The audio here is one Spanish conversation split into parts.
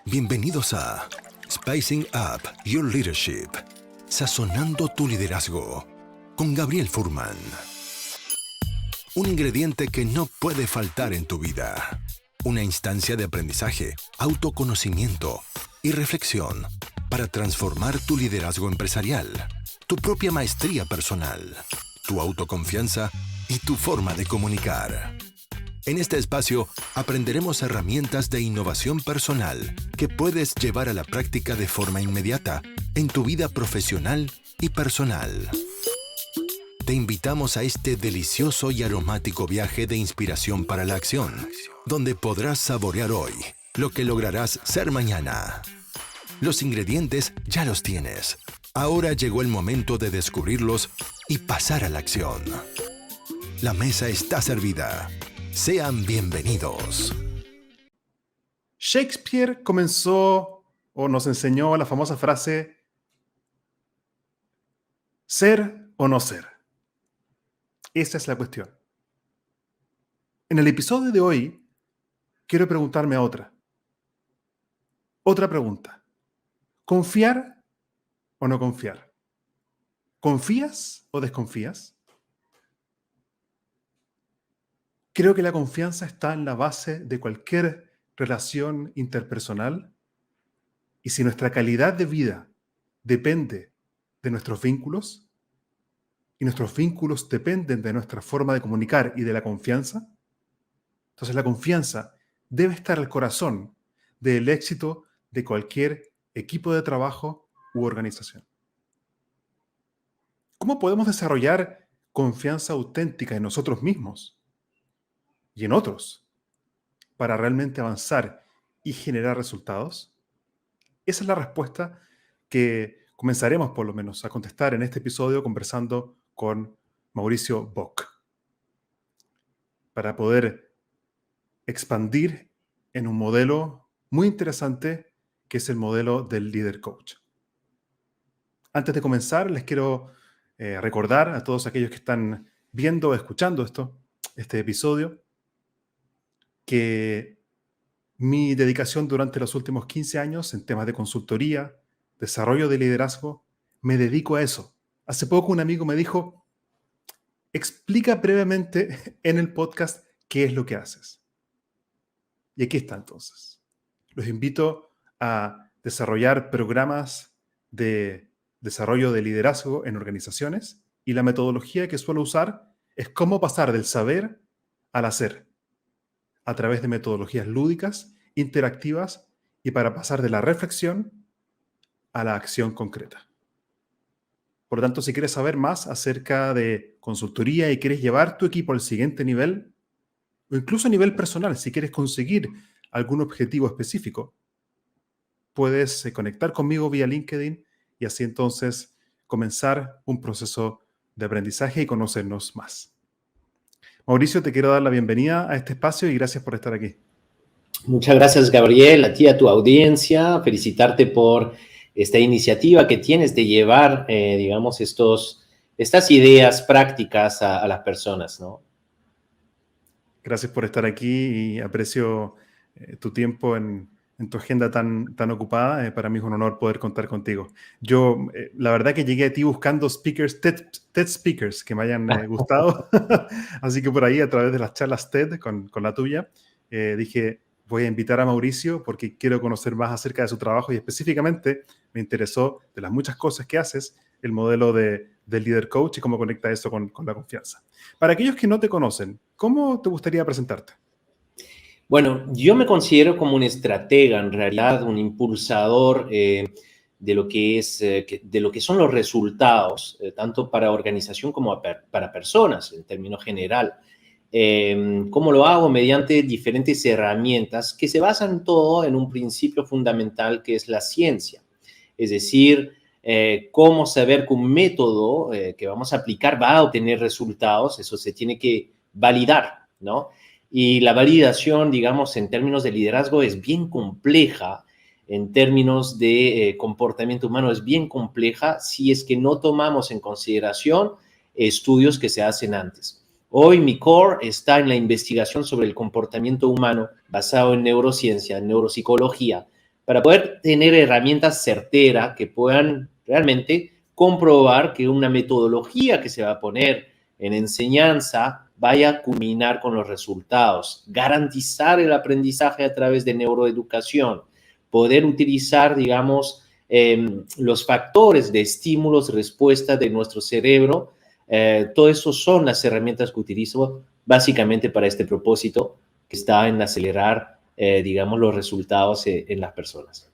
Bienvenidos a Spicing Up Your Leadership, sazonando tu liderazgo, con Gabriel Furman. Un ingrediente que no puede faltar en tu vida. Una instancia de aprendizaje, autoconocimiento y reflexión para transformar tu liderazgo empresarial, tu propia maestría personal, tu autoconfianza y tu forma de comunicar. En este espacio aprenderemos herramientas de innovación personal que puedes llevar a la práctica de forma inmediata en tu vida profesional y personal. Te invitamos a este delicioso y aromático viaje de inspiración para la acción, donde podrás saborear hoy lo que lograrás ser mañana. Los ingredientes ya los tienes. Ahora llegó el momento de descubrirlos y pasar a la acción. La mesa está servida. Sean bienvenidos. Shakespeare comenzó o nos enseñó la famosa frase ser o no ser. Esa es la cuestión. En el episodio de hoy quiero preguntarme otra pregunta. ¿Confiar o no confiar? ¿Confías o desconfías? Creo que la confianza está en la base de cualquier relación interpersonal y si nuestra calidad de vida depende de nuestros vínculos y nuestros vínculos dependen de nuestra forma de comunicar y de la confianza, entonces la confianza debe estar al corazón del éxito de cualquier equipo de trabajo u organización. ¿Cómo podemos desarrollar confianza auténtica en nosotros mismos y en otros para realmente avanzar y generar resultados? Esa es la respuesta que comenzaremos por lo menos a contestar en este episodio conversando con Mauricio Bock para poder expandir en un modelo muy interesante que es el modelo del líder coach. Antes de comenzar, les quiero recordar a todos aquellos que están viendo o escuchando este episodio, que mi dedicación durante los últimos 15 años en temas de consultoría, desarrollo de liderazgo, me dedico a eso. Hace poco un amigo me dijo, explica brevemente en el podcast qué es lo que haces. Y aquí está entonces. Los invito a desarrollar programas de desarrollo de liderazgo en organizaciones y la metodología que suelo usar es cómo pasar del saber al hacer a través de metodologías lúdicas, interactivas y para pasar de la reflexión a la acción concreta. Por lo tanto, si quieres saber más acerca de consultoría y quieres llevar tu equipo al siguiente nivel, o incluso a nivel personal, si quieres conseguir algún objetivo específico, puedes conectar conmigo vía LinkedIn y así entonces comenzar un proceso de aprendizaje y conocernos más. Mauricio, te quiero dar la bienvenida a este espacio y gracias por estar aquí. Muchas gracias, Gabriel, a ti y a tu audiencia. Felicitarte por esta iniciativa que tienes de llevar, digamos, estas ideas prácticas a las personas, ¿no? Gracias por estar aquí y aprecio tu tiempo en tu agenda tan ocupada. Para mí es un honor poder contar contigo. Yo, la verdad que llegué a ti buscando speakers, TED speakers que me hayan gustado. Así que por ahí, a través de las charlas TED con la tuya, dije, voy a invitar a Mauricio porque quiero conocer más acerca de su trabajo y específicamente me interesó, de las muchas cosas que haces, el modelo del líder coach y cómo conecta eso con la confianza. Para aquellos que no te conocen, ¿cómo te gustaría presentarte? Bueno, yo me considero como un estratega, en realidad, un impulsador de lo que son los resultados, tanto para organización como para personas, en términos general. ¿Cómo lo hago? Mediante diferentes herramientas que se basan todo en un principio fundamental que es la ciencia. Es decir, cómo saber que un método que vamos a aplicar va a obtener resultados, eso se tiene que validar, ¿no? Y la validación, digamos, en términos de liderazgo es bien compleja, en términos de comportamiento humano es bien compleja si es que no tomamos en consideración estudios que se hacen antes. Hoy mi core está en la investigación sobre el comportamiento humano basado en neurociencia, en neuropsicología, para poder tener herramientas certeras que puedan realmente comprobar que una metodología que se va a poner en enseñanza vaya a culminar con los resultados, garantizar el aprendizaje a través de neuroeducación, poder utilizar, digamos, los factores de estímulos, respuesta de nuestro cerebro. Todo eso son las herramientas que utilizo básicamente para este propósito, que está en acelerar, digamos, los resultados en las personas.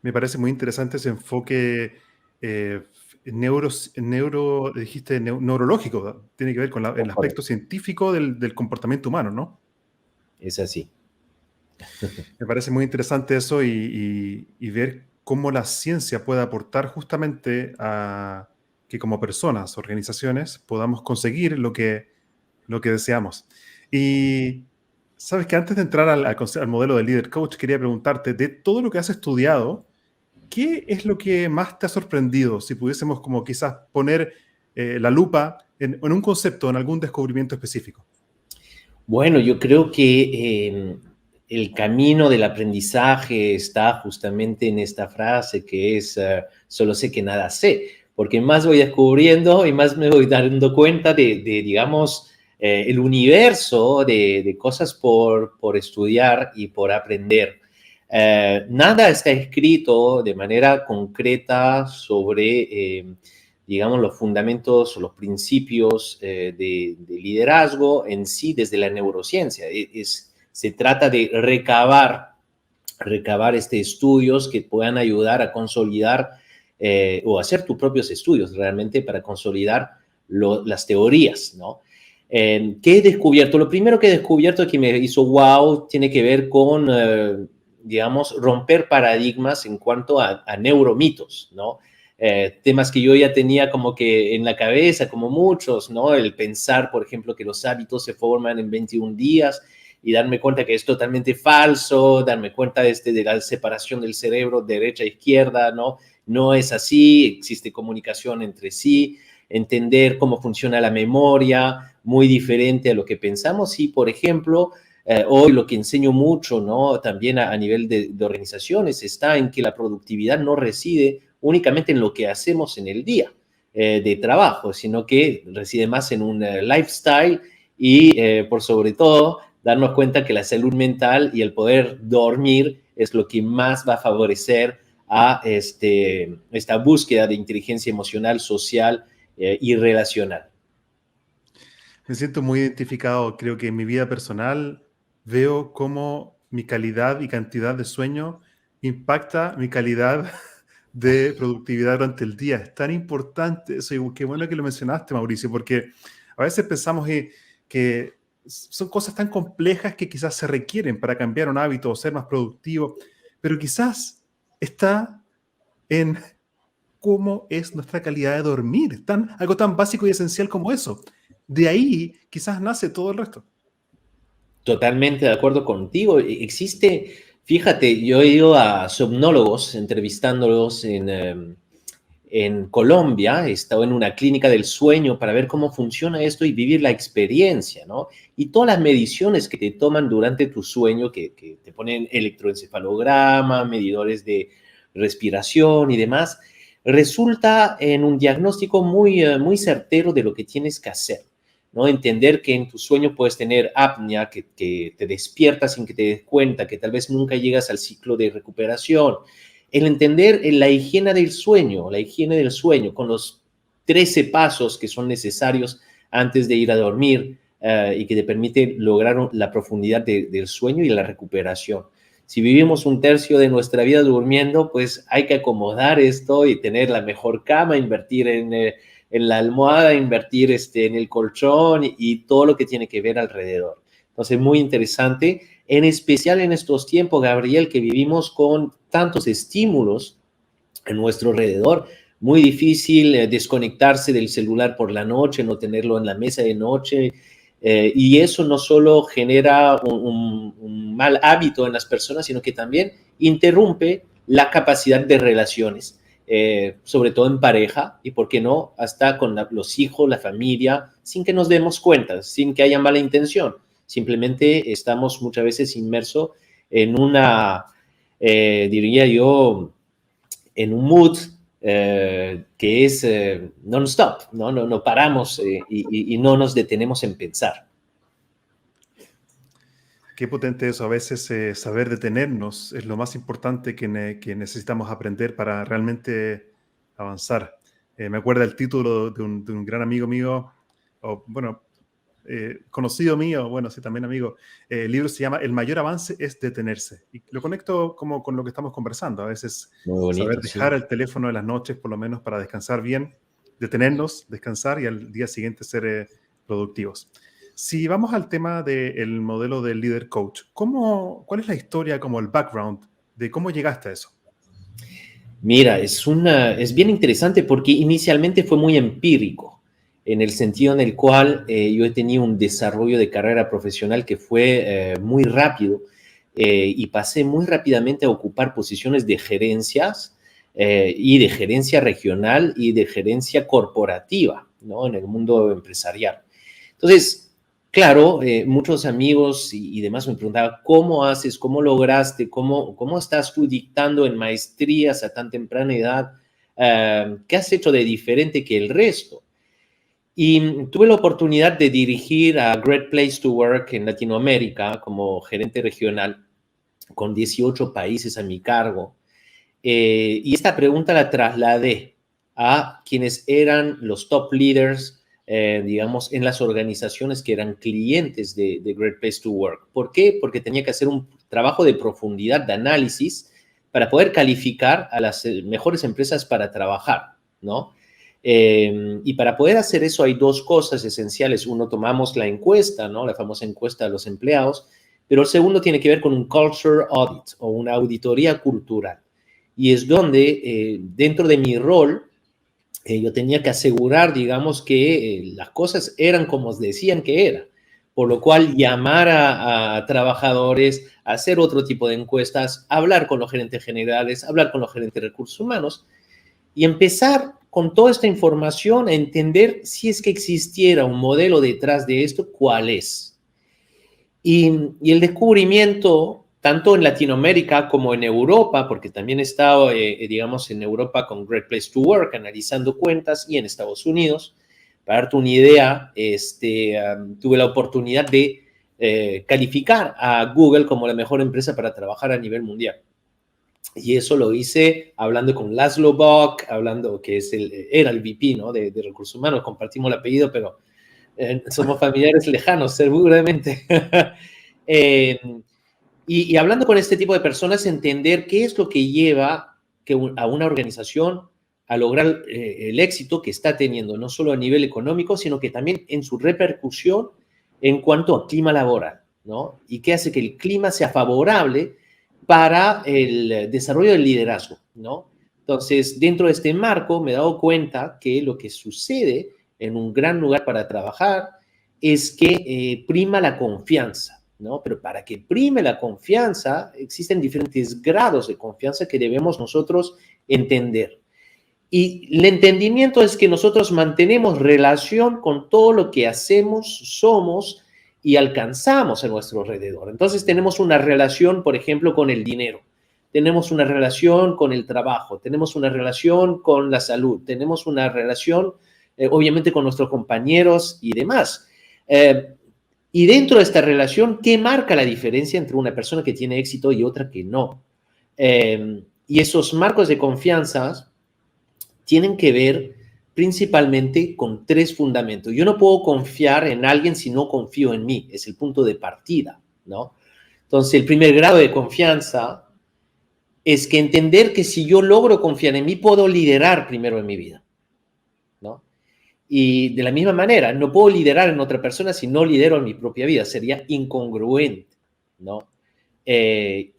Me parece muy interesante ese enfoque dijiste neurológico, ¿verdad? Tiene que ver con el aspecto científico del comportamiento humano, ¿no? Es así. Me parece muy interesante eso y ver cómo la ciencia puede aportar justamente a que como personas, organizaciones, podamos conseguir lo que deseamos. Y sabes que antes de entrar al modelo del líder coach, quería preguntarte, de todo lo que has estudiado, ¿qué es lo que más te ha sorprendido? Si pudiésemos como quizás poner la lupa en un concepto, en algún descubrimiento específico. Bueno, yo creo que el camino del aprendizaje está justamente en esta frase que es solo sé que nada sé, porque más voy descubriendo y más me voy dando cuenta de digamos, el universo de cosas por estudiar y por aprender. Nada está escrito de manera concreta sobre, digamos, los fundamentos o los principios de liderazgo en sí desde la neurociencia. Se trata de recabar estudios que puedan ayudar a consolidar o hacer tus propios estudios realmente para consolidar las teorías, ¿no? ¿Qué he descubierto? Lo primero que he descubierto que me hizo wow tiene que ver con, digamos, romper paradigmas en cuanto a neuromitos, ¿no? Temas que yo ya tenía como que en la cabeza, como muchos, ¿no? El pensar, por ejemplo, que los hábitos se forman en 21 días y darme cuenta que es totalmente falso, darme cuenta de la separación del cerebro derecha-izquierda, ¿no? No es así, existe comunicación entre sí, entender cómo funciona la memoria, muy diferente a lo que pensamos y, por ejemplo, hoy lo que enseño mucho, ¿no? También a nivel de organizaciones está en que la productividad no reside únicamente en lo que hacemos en el día de trabajo, sino que reside más en un lifestyle y por sobre todo darnos cuenta que la salud mental y el poder dormir es lo que más va a favorecer a esta búsqueda de inteligencia emocional, social y relacional. Me siento muy identificado. Creo que en mi vida personal veo cómo mi calidad y cantidad de sueño impacta mi calidad de productividad durante el día. Es tan importante eso y qué bueno que lo mencionaste, Mauricio, porque a veces pensamos que son cosas tan complejas que quizás se requieren para cambiar un hábito o ser más productivo, pero quizás está en cómo es nuestra calidad de dormir, algo tan básico y esencial como eso. De ahí quizás nace todo el resto. Totalmente de acuerdo contigo. Existe, fíjate, yo he ido a somnólogos entrevistándolos en Colombia, he estado en una clínica del sueño para ver cómo funciona esto y vivir la experiencia, ¿no? Y todas las mediciones que te toman durante tu sueño, que te ponen electroencefalograma, medidores de respiración y demás, resulta en un diagnóstico muy certero de lo que tienes que hacer, ¿no? Entender que en tu sueño puedes tener apnea, que te despiertas sin que te des cuenta, que tal vez nunca llegas al ciclo de recuperación. El entender la higiene del sueño con los 13 pasos que son necesarios antes de ir a dormir y que te permite lograr la profundidad del sueño y la recuperación. Si vivimos un tercio de nuestra vida durmiendo, pues hay que acomodar esto y tener la mejor cama, invertir en la almohada, invertir en el colchón y todo lo que tiene que ver alrededor. Entonces, muy interesante, en especial en estos tiempos, Gabriel, que vivimos con tantos estímulos en nuestro alrededor. Muy difícil desconectarse del celular por la noche, no tenerlo en la mesa de noche. Y eso no solo genera un mal hábito en las personas, sino que también interrumpe la capacidad de relaciones. Sobre todo en pareja y, ¿por qué no?, hasta con los hijos, la familia, sin que nos demos cuenta, sin que haya mala intención. Simplemente estamos muchas veces inmersos en una diría yo, en un mood que es non-stop, ¿no? No paramos y no nos detenemos en pensar. Qué potente eso. A veces saber detenernos es lo más importante que necesitamos aprender para realmente avanzar. Me acuerda el título de un gran amigo mío, o bueno, conocido mío, bueno, sí, también amigo. El libro se llama El mayor avance es detenerse. Y lo conecto como con lo que estamos conversando. A veces Muy saber bonito, dejar sí. el teléfono en las noches, por lo menos para descansar bien, detenernos, descansar y al día siguiente ser productivos. Si vamos al tema del modelo del líder coach, ¿cuál es la historia, como el background de cómo llegaste a eso? Mira, es bien interesante porque inicialmente fue muy empírico, en el sentido en el cual yo he tenido un desarrollo de carrera profesional que fue muy rápido y pasé muy rápidamente a ocupar posiciones de gerencias y de gerencia regional y de gerencia corporativa, ¿no? En el mundo empresarial. Entonces, claro, muchos amigos y demás me preguntaban, ¿cómo haces? ¿Cómo lograste? ¿Cómo estás tú dictando en maestrías a tan temprana edad? ¿Qué has hecho de diferente que el resto? Y tuve la oportunidad de dirigir a Great Place to Work en Latinoamérica como gerente regional con 18 países a mi cargo. Y esta pregunta la trasladé a quienes eran los top leaders, digamos, en las organizaciones que eran clientes de Great Place to Work. ¿Por qué? Porque tenía que hacer un trabajo de profundidad, de análisis, para poder calificar a las mejores empresas para trabajar, ¿no? Y para poder hacer eso hay dos cosas esenciales. Uno, tomamos la encuesta, ¿no? La famosa encuesta de los empleados, pero el segundo tiene que ver con un culture audit o una auditoría cultural. Y es donde, dentro de mi rol, yo tenía que asegurar, digamos, que las cosas eran como decían que eran. Por lo cual, llamar a trabajadores, hacer otro tipo de encuestas, hablar con los gerentes generales, hablar con los gerentes de recursos humanos y empezar con toda esta información a entender si es que existiera un modelo detrás de esto, cuál es. Y el descubrimiento, tanto en Latinoamérica como en Europa, porque también he estado, digamos, en Europa con Great Place to Work, analizando cuentas, y en Estados Unidos, para darte una idea, tuve la oportunidad de calificar a Google como la mejor empresa para trabajar a nivel mundial. Y eso lo hice hablando con Laszlo Bock, hablando que era el VP, ¿no? de Recursos Humanos, compartimos el apellido, pero somos familiares lejanos, seguramente. eh, y hablando con este tipo de personas, entender qué es lo que lleva a una organización a lograr el éxito que está teniendo, no solo a nivel económico, sino que también en su repercusión en cuanto a clima laboral, ¿no? Y qué hace que el clima sea favorable para el desarrollo del liderazgo, ¿no? Entonces, dentro de este marco, me he dado cuenta que lo que sucede en un gran lugar para trabajar es que prima la confianza, ¿no? Pero para que prime la confianza, existen diferentes grados de confianza que debemos nosotros entender. Y el entendimiento es que nosotros mantenemos relación con todo lo que hacemos, somos y alcanzamos a nuestro alrededor. Entonces tenemos una relación, por ejemplo, con el dinero, tenemos una relación con el trabajo, tenemos una relación con la salud, tenemos una relación, obviamente, con nuestros compañeros y demás. Y dentro de esta relación, ¿qué marca la diferencia entre una persona que tiene éxito y otra que no? Y esos marcos de confianza tienen que ver principalmente con tres fundamentos. Yo no puedo confiar en alguien si no confío en mí, es el punto de partida, ¿no? Entonces, el primer grado de confianza es que entender que si yo logro confiar en mí, puedo liderar primero en mi vida, ¿no? Y de la misma manera, no puedo liderar en otra persona si no lidero en mi propia vida, sería incongruente, ¿no?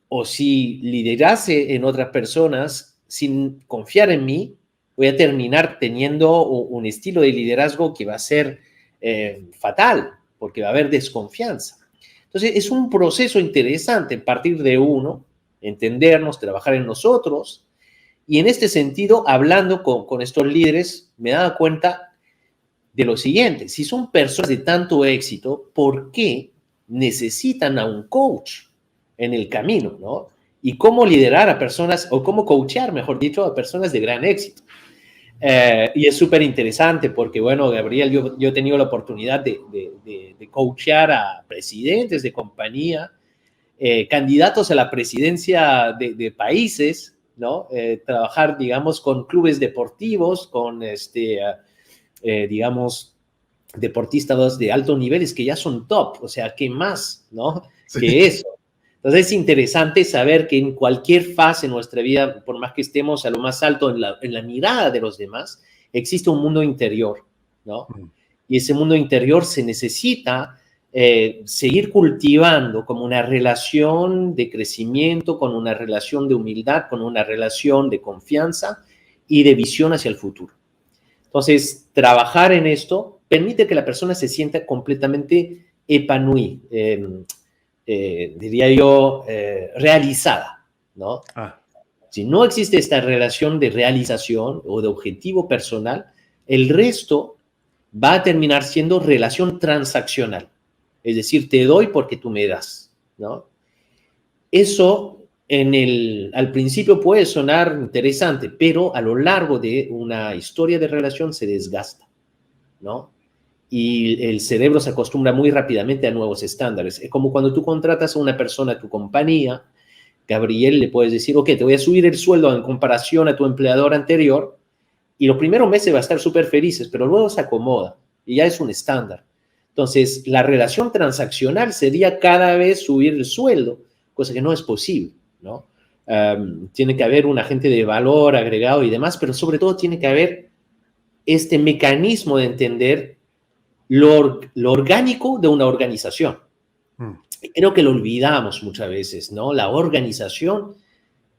O si liderase en otras personas sin confiar en mí, voy a terminar teniendo un estilo de liderazgo que va a ser fatal, porque va a haber desconfianza. Entonces, es un proceso interesante partir de uno, entendernos, trabajar en nosotros, y en este sentido, hablando con estos líderes, me he dado cuenta de lo siguiente: si son personas de tanto éxito, ¿por qué necesitan a un coach en el camino, ¿no? y cómo liderar a personas, o cómo coachear, mejor dicho, a personas de gran éxito. Y es súper interesante porque, bueno, Gabriel, yo he tenido la oportunidad de coachear a presidentes de compañía, candidatos a la presidencia de países, ¿no? Trabajar, digamos, con clubes deportivos, con, digamos, deportistas de alto nivel que ya son top, o sea, ¿qué más, no? Sí. Que eso. Entonces es interesante saber que en cualquier fase de nuestra vida, por más que estemos a lo más alto en la mirada de los demás, existe un mundo interior, ¿no? Y ese mundo interior se necesita seguir cultivando como una relación de crecimiento, con una relación de humildad, con una relación de confianza y de visión hacia el futuro. Entonces, trabajar en esto permite que la persona se sienta completamente epanui, diría yo, realizada, ¿no? Si no existe esta relación de realización o de objetivo personal, el resto va a terminar siendo relación transaccional. Es decir, te doy porque tú me das, ¿no? Eso al principio puede sonar interesante, pero a lo largo de una historia de relación se desgasta, ¿no? Y el cerebro se acostumbra muy rápidamente a nuevos estándares. Es como cuando tú contratas a una persona a tu compañía, Gabriel, le puedes decir, ok, te voy a subir el sueldo en comparación a tu empleador anterior, y los primeros meses va a estar súper felices, pero luego se acomoda y ya es un estándar. Entonces, la relación transaccional sería cada vez subir el sueldo, cosa que no es posible, ¿no? Tiene que haber un agente de valor agregado y demás, pero sobre todo tiene que haber este mecanismo de entender lo orgánico de una organización. Creo que lo olvidamos muchas veces, ¿no? La organización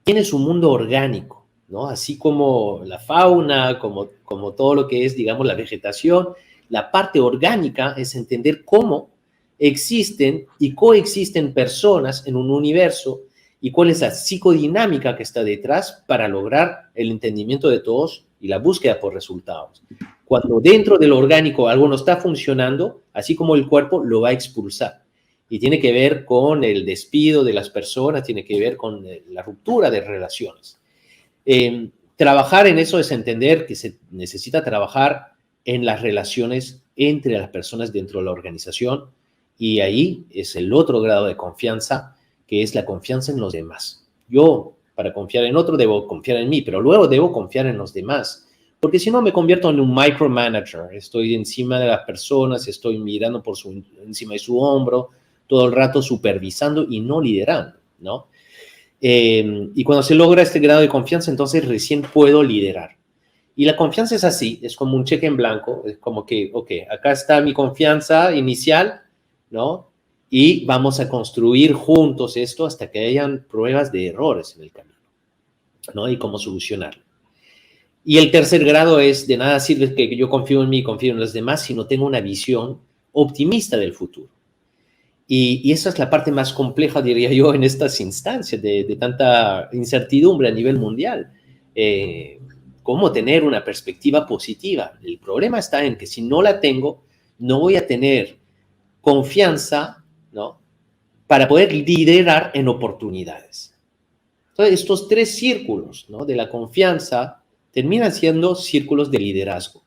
tiene su mundo orgánico, ¿no? Así como la fauna, como todo lo que es, digamos, la vegetación, la parte orgánica es entender cómo existen y coexisten personas en un universo y cuál es la psicodinámica que está detrás para lograr el entendimiento de todos y la búsqueda por resultados. Cuando dentro de lo orgánico algo no está funcionando, así como el cuerpo lo va a expulsar. Y tiene que ver con el despido de las personas, tiene que ver con la ruptura de relaciones. Trabajar en eso es entender que se necesita trabajar en las relaciones entre las personas dentro de la organización, y ahí es el otro grado de confianza, que es la confianza en los demás. Yo, para confiar en otro, debo confiar en mí, pero luego debo confiar en los demás, porque si no me convierto en un micromanager. Estoy encima de las personas, estoy mirando encima de su hombro, todo el rato supervisando y no liderando, ¿no? Y cuando se logra este grado de confianza, entonces recién puedo liderar. Y la confianza es así, es como un cheque en blanco, es como que, ok, acá está mi confianza inicial, ¿no? Y vamos a construir juntos esto hasta que hayan pruebas de errores en el camino, ¿no? Y cómo solucionarlo. Y el tercer grado es, de nada sirve que yo confío en mí, confío en los demás, si no tengo una visión optimista del futuro. Y esa es la parte más compleja, diría yo, en estas instancias de tanta incertidumbre a nivel mundial. Cómo tener una perspectiva positiva. El problema está en que si no la tengo, no voy a tener confianza, ¿no?, para poder liderar en oportunidades. Entonces, estos tres círculos, ¿no?, de la confianza terminan siendo círculos de liderazgo.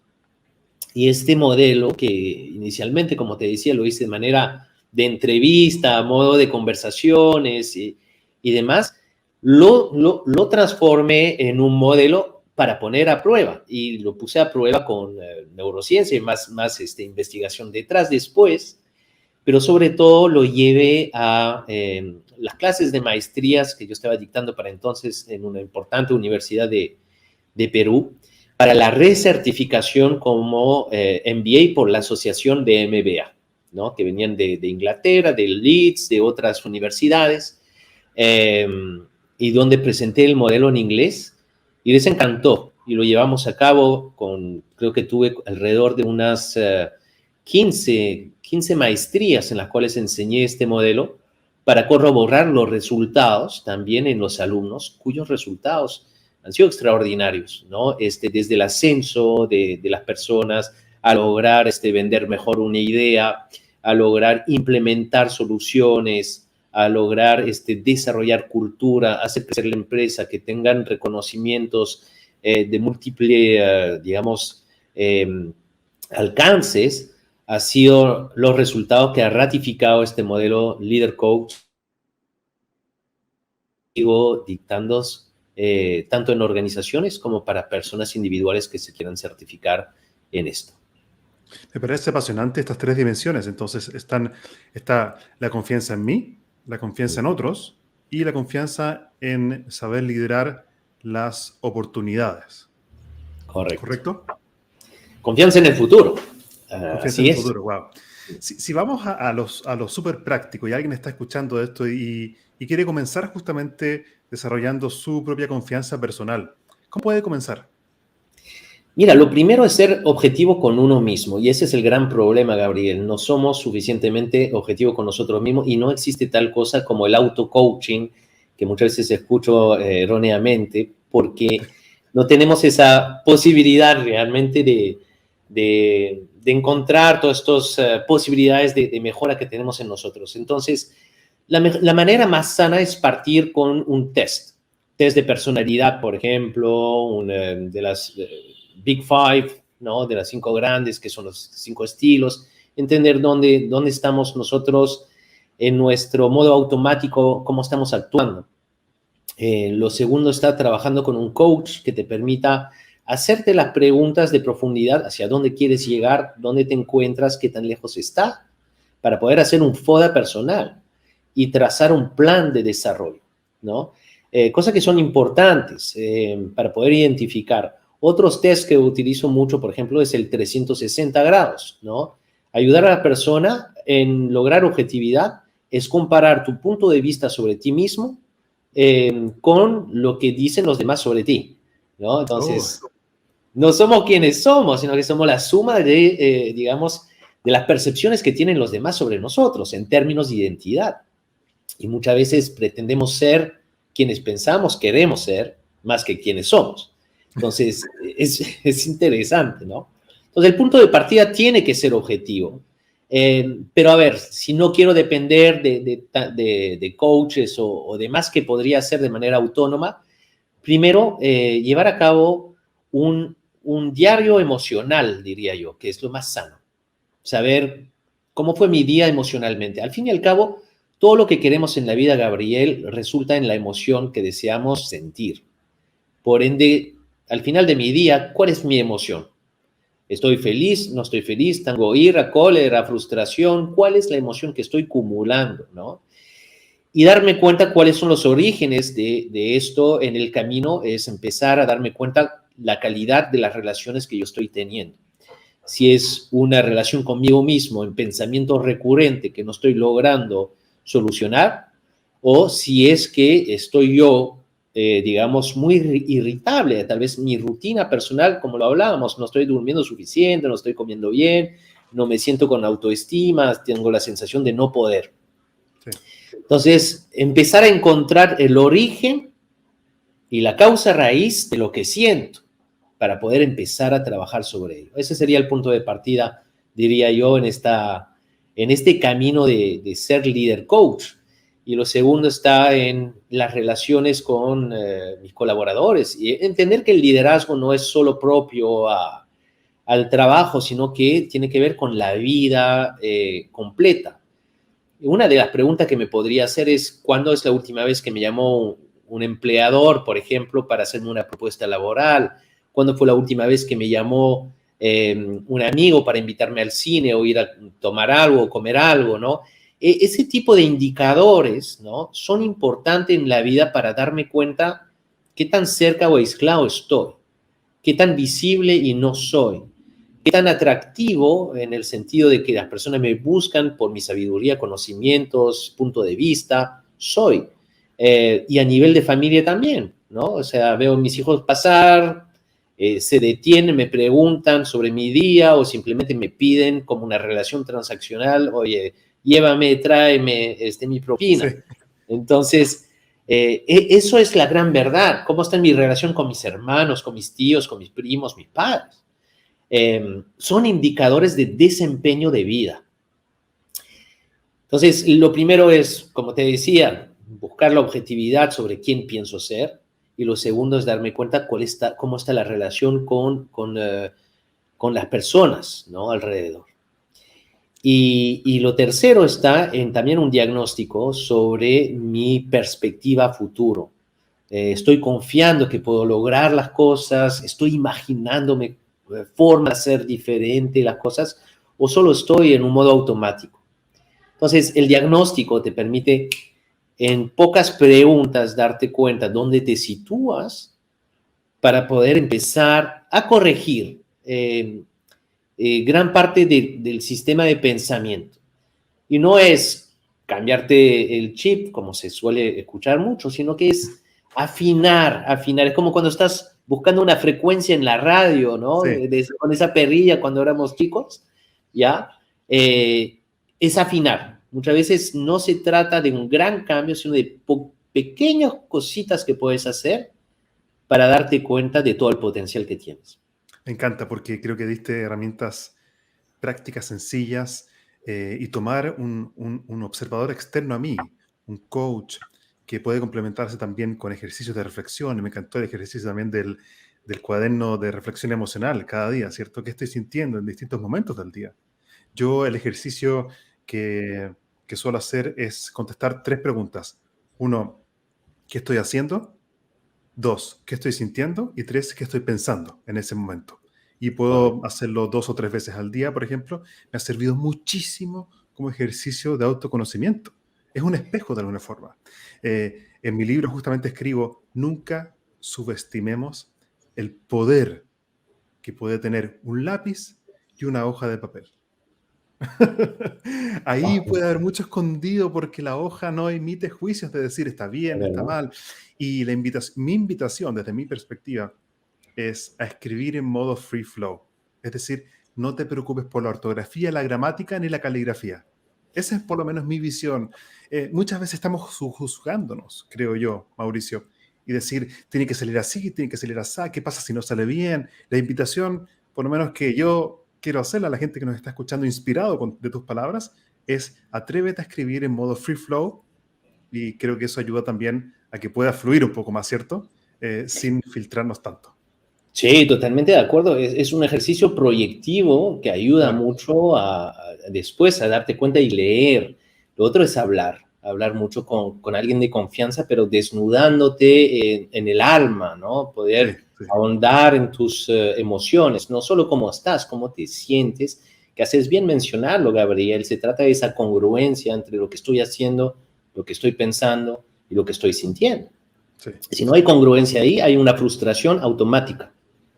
Y este modelo, que inicialmente, como te decía, lo hice de manera de entrevista, a modo de conversaciones y demás, lo transformé en un modelo para poner a prueba, y lo puse a prueba con neurociencia y más investigación detrás después, pero sobre todo lo llevé a las clases de maestrías que yo estaba dictando para entonces en una importante universidad de Perú, para la recertificación como MBA por la asociación de MBA, ¿no?, que venían de Inglaterra, de Leeds, de otras universidades, y donde presenté el modelo en inglés, y les encantó, y lo llevamos a cabo creo que tuve alrededor de unas 15 maestrías en las cuales enseñé este modelo para corroborar los resultados también en los alumnos, cuyos resultados han sido extraordinarios, ¿no? Desde el ascenso de las personas a lograr vender mejor una idea, a lograr implementar soluciones, a lograr desarrollar cultura, hacer crecer la empresa, que tengan reconocimientos de múltiples, digamos, alcances, ha sido los resultados que ha ratificado este modelo Leader Coach, dictando tanto en organizaciones como para personas individuales que se quieran certificar en esto. Me parece apasionante estas tres dimensiones. Entonces está la confianza en mí, la confianza en otros y la confianza en saber liderar las oportunidades. Correcto. ¿Correcto? Confianza en el futuro. Confianza Así en el es. futuro, wow. Si vamos a lo súper práctico y alguien está escuchando esto y quiere comenzar justamente desarrollando su propia confianza personal, ¿cómo puede comenzar? Mira, lo primero es ser objetivo con uno mismo, y ese es el gran problema, Gabriel. No somos suficientemente objetivos con nosotros mismos y no existe tal cosa como el auto-coaching, que muchas veces escucho erróneamente, porque no tenemos esa posibilidad realmente de encontrar todas estas posibilidades de mejora que tenemos en nosotros. Entonces, la manera más sana es partir con un test de personalidad, por ejemplo, de las Big Five, ¿no? De las 5 grandes, que son los 5 estilos, entender dónde estamos nosotros en nuestro modo automático, cómo estamos actuando. Lo segundo está trabajando con un coach que te permita hacerte las preguntas de profundidad hacia dónde quieres llegar, dónde te encuentras, qué tan lejos está, para poder hacer un FODA personal y trazar un plan de desarrollo, ¿no? Cosas que son importantes para poder identificar. Otros test que utilizo mucho, por ejemplo, es el 360 grados, ¿no? Ayudar a la persona en lograr objetividad es comparar tu punto de vista sobre ti mismo con lo que dicen los demás sobre ti, ¿no? Entonces, no somos quienes somos, sino que somos la suma de, digamos, de las percepciones que tienen los demás sobre nosotros en términos de identidad. Y muchas veces pretendemos ser quienes pensamos queremos ser más que quienes somos. Entonces, es interesante, ¿no? Entonces, el punto de partida tiene que ser objetivo. Pero a ver, si no quiero depender de coaches o demás que podría hacer de manera autónoma, primero llevar a cabo un diario emocional, diría yo, que es lo más sano. Saber cómo fue mi día emocionalmente. Al fin y al cabo, todo lo que queremos en la vida, Gabriel, resulta en la emoción que deseamos sentir. Por ende, al final de mi día, ¿cuál es mi emoción? ¿Estoy feliz? ¿No estoy feliz? ¿Tengo ira, cólera, frustración? ¿Cuál es la emoción que estoy acumulando, no? Y darme cuenta cuáles son los orígenes de esto en el camino es empezar a darme cuenta la calidad de las relaciones que yo estoy teniendo. Si es una relación conmigo mismo en pensamiento recurrente que no estoy logrando solucionar, o si es que estoy yo, digamos, muy irritable, tal vez mi rutina personal, como lo hablábamos, no estoy durmiendo suficiente, no estoy comiendo bien, no me siento con autoestima, tengo la sensación de no poder. Sí. Entonces, empezar a encontrar el origen y la causa raíz de lo que siento para poder empezar a trabajar sobre ello. Ese sería el punto de partida, diría yo, en este camino de ser líder coach. Y lo segundo está en las relaciones con mis colaboradores y entender que el liderazgo no es solo propio al trabajo, sino que tiene que ver con la vida completa. Una de las preguntas que me podría hacer es, ¿cuándo es la última vez que me llamó un empleador, por ejemplo, para hacerme una propuesta laboral? ¿Cuándo fue la última vez que me llamó un amigo para invitarme al cine o ir a tomar algo o comer algo, ¿no? Ese tipo de indicadores, ¿no? Son importantes en la vida para darme cuenta qué tan cerca o aislado estoy, qué tan visible y no soy, qué tan atractivo en el sentido de que las personas me buscan por mi sabiduría, conocimientos, punto de vista, soy. Y a nivel de familia también, ¿no? O sea, veo a mis hijos pasar, se detienen, me preguntan sobre mi día o simplemente me piden como una relación transaccional, oye, llévame, tráeme mi propina. Sí. Entonces, eso es la gran verdad. ¿Cómo está mi relación con mis hermanos, con mis tíos, con mis primos, mis padres? Son indicadores de desempeño de vida. Entonces, lo primero es, como te decía, buscar la objetividad sobre quién pienso ser. Y lo segundo es darme cuenta cómo está la relación con las personas, ¿no? Alrededor. Y lo tercero está en también un diagnóstico sobre mi perspectiva futuro. Estoy confiando que puedo lograr las cosas, estoy imaginándome formas de hacer diferente las cosas, o solo estoy en un modo automático. Entonces, el diagnóstico te permite en pocas preguntas darte cuenta dónde te sitúas para poder empezar a corregir gran parte del sistema de pensamiento. Y no es cambiarte el chip, como se suele escuchar mucho, sino que es afinar. Es como cuando estás buscando una frecuencia en la radio, ¿no? Sí, Con esa perrilla cuando éramos chicos, ¿ya? Es afinar. Muchas veces no se trata de un gran cambio, sino de pequeñas cositas que puedes hacer para darte cuenta de todo el potencial que tienes. me encanta porque creo que diste herramientas prácticas sencillas y tomar un observador externo a mí, un coach, que puede complementarse también con ejercicios de reflexión. Y me encantó el ejercicio también del cuaderno de reflexión emocional cada día, ¿cierto? ¿Qué estoy sintiendo en distintos momentos del día? Yo el ejercicio que suelo hacer es contestar 3 preguntas. 1, ¿qué estoy haciendo? 2, ¿qué estoy sintiendo? Y 3, ¿qué estoy pensando en ese momento? Y puedo Correcto. hacerlo 2 o 3 veces al día, por ejemplo. Me ha servido muchísimo como ejercicio de autoconocimiento. Es un espejo de alguna forma. En mi libro justamente escribo, nunca subestimemos el poder que puede tener un lápiz y una hoja de papel. Ahí puede haber mucho escondido porque la hoja no emite juicios de decir está bien, está ¿Verdad? mal. Y mi invitación desde mi perspectiva es a escribir en modo free flow. Es decir, no te preocupes por la ortografía, la gramática ni la caligrafía. Esa es por lo menos mi visión. Muchas veces estamos juzgándonos, creo yo, Mauricio, y decir, tiene que salir así, tiene que salir así, ¿qué pasa si no sale bien? La invitación, por lo menos que yo quiero hacerle a la gente que nos está escuchando inspirado de tus palabras, es atrévete a escribir en modo free flow y creo que eso ayuda también a que pueda fluir un poco más, ¿cierto? Sin filtrarnos tanto. Sí, totalmente de acuerdo. Es un ejercicio proyectivo que ayuda Claro. mucho después a darte cuenta y leer. Lo otro es hablar mucho con alguien de confianza, pero desnudándote en el alma, ¿no? Sí, Poder sí. ahondar en tus emociones, no solo cómo estás, cómo te sientes, que haces bien mencionarlo, Gabriel. Se trata de esa congruencia entre lo que estoy haciendo, lo que estoy pensando y lo que estoy sintiendo. Sí. Si no hay congruencia ahí, hay una frustración automática.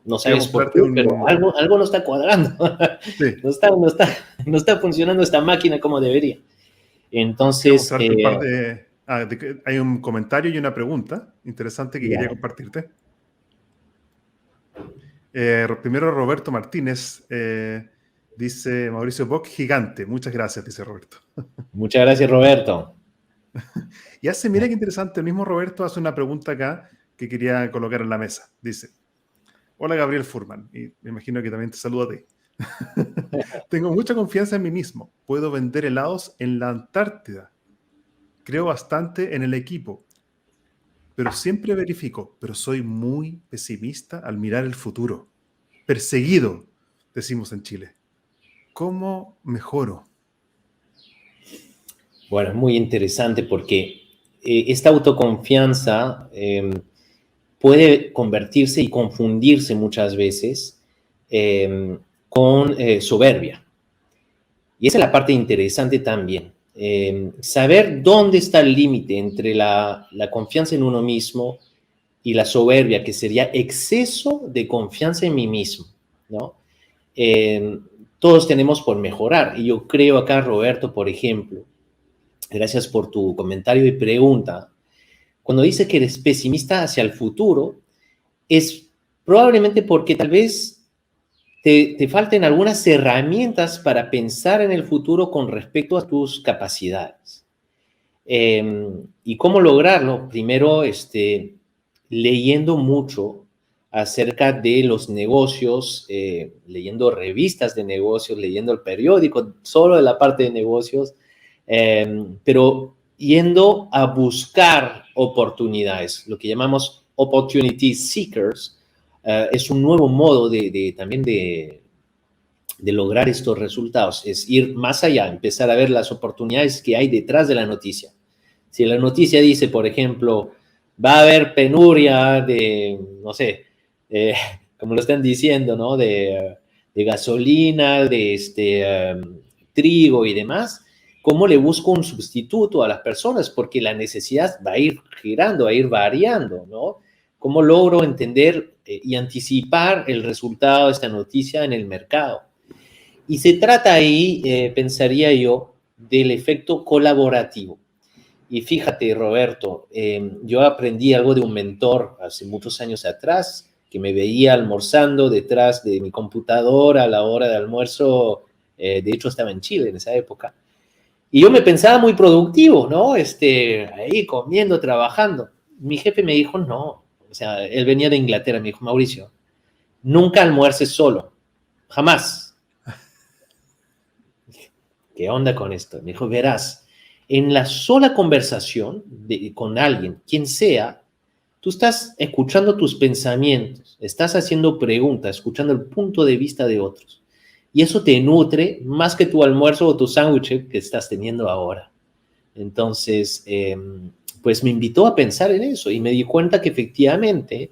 No Quiero sabes por qué, mostrarte pero un... algo no está cuadrando. Sí, No está funcionando esta máquina como debería. quiero Entonces, mostrarte un par de... hay un comentario y una pregunta interesante que quería ya, compartirte. Primero Roberto Martínez dice, Mauricio Bock, gigante. Muchas gracias, dice Roberto. muchas gracias, Roberto. Y mira qué interesante, el mismo Roberto hace una pregunta acá que quería colocar en la mesa. Dice, hola Gabriel Furman, y me imagino que también te saludo a ti. Tengo mucha confianza en mí mismo. Puedo vender helados en la Antártida. Creo bastante en el equipo, pero siempre verifico, pero soy muy pesimista al mirar el futuro. Perseguido, decimos en Chile. ¿Cómo mejoro? Bueno, es muy interesante porque esta autoconfianza puede convertirse y confundirse muchas veces con soberbia. Y esa es la parte interesante también. Saber dónde está el límite entre la confianza en uno mismo y la soberbia, que sería exceso de confianza en mí mismo, ¿no? Eh, todos tenemos por mejorar. Y yo creo acá, Roberto, por ejemplo, gracias por tu comentario y pregunta, cuando dice que eres pesimista hacia el futuro, es probablemente porque tal vez te falten algunas herramientas para pensar en el futuro con respecto a tus capacidades. ¿Y cómo lograrlo? Primero, leyendo mucho acerca de los negocios, leyendo revistas de negocios, leyendo el periódico, solo de la parte de negocios, pero yendo a buscar oportunidades, lo que llamamos opportunity seekers, es un nuevo modo también de lograr estos resultados, es ir más allá, empezar a ver las oportunidades que hay detrás de la noticia. Si la noticia dice, por ejemplo, va a haber penuria de, no sé, como lo están diciendo, ¿no? De gasolina, de trigo y demás, ¿cómo le busco un sustituto a las personas? Porque la necesidad va a ir girando, va a ir variando, ¿no? ¿Cómo logro entender y anticipar el resultado de esta noticia en el mercado? Y se trata ahí, pensaría yo, del efecto colaborativo. Y fíjate, Roberto, yo aprendí algo de un mentor hace muchos años atrás, que me veía almorzando detrás de mi computadora a la hora de almuerzo. De hecho, estaba en Chile en esa época. Y yo me pensaba muy productivo, ¿no? Ahí comiendo, trabajando. Mi jefe me dijo, no. O sea, él venía de Inglaterra, me dijo, Mauricio, nunca almuerces solo. Jamás. ¿Qué onda con esto? Me dijo, verás, en la sola conversación con alguien, quien sea, tú estás escuchando tus pensamientos, estás haciendo preguntas, escuchando el punto de vista de otros. Y eso te nutre más que tu almuerzo o tu sándwich que estás teniendo ahora. Entonces, pues me invitó a pensar en eso y me di cuenta que efectivamente,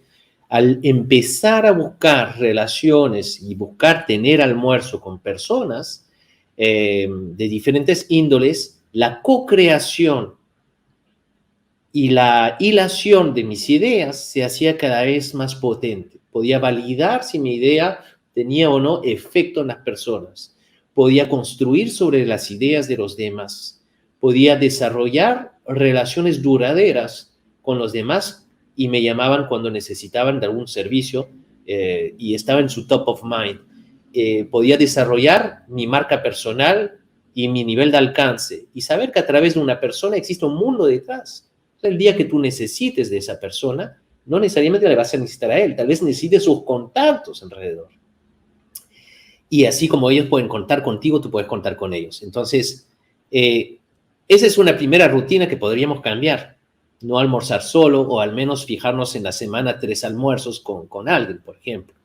al empezar a buscar relaciones y buscar tener almuerzo con personas de diferentes índoles, la co-creación y la hilación de mis ideas se hacía cada vez más potente. Podía validar si mi idea tenía o no efecto en las personas. Podía construir sobre las ideas de los demás. Podía desarrollar relaciones duraderas con los demás y me llamaban cuando necesitaban de algún servicio y estaba en su top of mind. Podía desarrollar mi marca personal y mi nivel de alcance y saber que a través de una persona existe un mundo detrás. El día que tú necesites de esa persona, no necesariamente le vas a necesitar a él, tal vez necesites sus contactos alrededor. Y así como ellos pueden contar contigo, tú puedes contar con ellos. Entonces, esa es una primera rutina que podríamos cambiar. No almorzar solo o al menos fijarnos en la semana 3 almuerzos con alguien, por ejemplo.